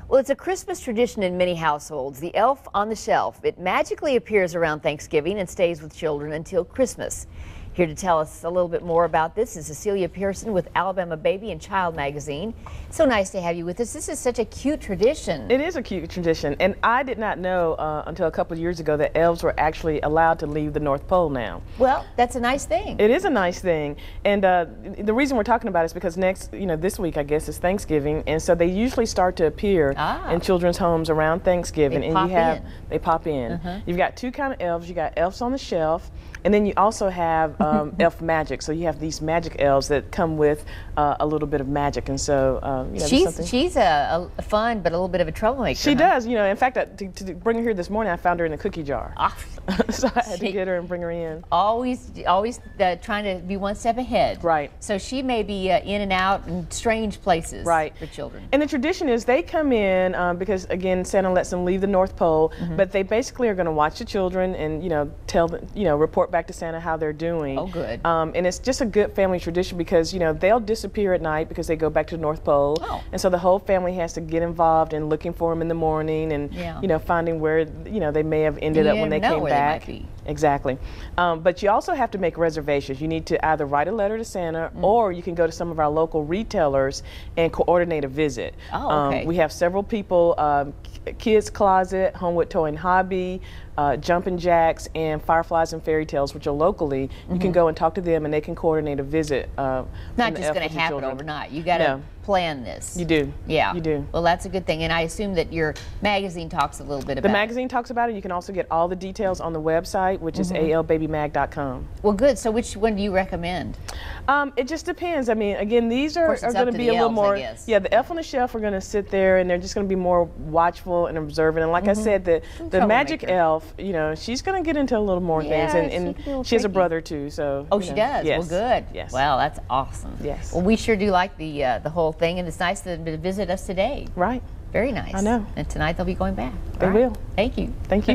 Well, it's a Christmas tradition in many households, the elf on the shelf. It magically appears around Thanksgiving and stays with children until Christmas. Here to tell us a little bit more about this is Cecilia Pearson with Alabama Baby and Child magazine. So nice to have you with us. This is such a cute tradition. It is a cute tradition, and I did not know until a couple of years ago that elves were actually allowed to leave the North Pole now. Well, that's a nice thing. It is a nice thing, and the reason we're talking about it is because this week I guess is Thanksgiving, and so they usually start to appear in children's homes around Thanksgiving, they pop in. You've got two kind of elves. You got elves on the shelf, and then you also have elf magic. So you have these magic elves that come with a little bit of magic, and so she's a fun but a little bit of a troublemaker. She does. In fact, to bring her here this morning, I found her in a cookie jar. So I had to get her and bring her in. Always trying to be one step ahead. Right. So she may be in and out in strange places. Right. For children. And the tradition is they come in because again Santa lets them leave the North Pole, but they basically are going to watch the children and tell them, report back to Santa how they're doing. Oh, good. And it's just a good family tradition because they'll disappear at night because they go back to the North Pole. Oh. And so the whole family has to get involved in looking for them in the morning and finding where they may have ended up when they came back. Exactly. But you also have to make reservations. You need to either write a letter to Santa or you can go to some of our local retailers and coordinate a visit. Oh, okay. We have several people, Kids Closet, Homewood Toy and Hobby, Jumpin' Jacks, and Fireflies and Fairy Tales, which are locally. You can go and talk to them and they can coordinate a visit. Not just going to happen overnight. You got to plan this. You do. Yeah. You do. Well, that's a good thing. And I assume that your magazine talks a little bit about it. The magazine talks about it. You can also get all the details on the website, which is albabymag.com. Well, good. So which one do you recommend? It just depends. I mean, again, these are going to be a little more. Yeah, the elf on the shelf are going to sit there and they're just going to be more watchful and observant. And like I said, the magic elf, she's going to get into a little more things, and she has a brother too. So. Oh, she does. Yes. Well, good. Yes. Well, that's awesome. Yes. Well, we sure do like the whole thing, and it's nice to visit us today. Right. Very nice. I know. And tonight they'll be going back. They will. Thank you. Thank you.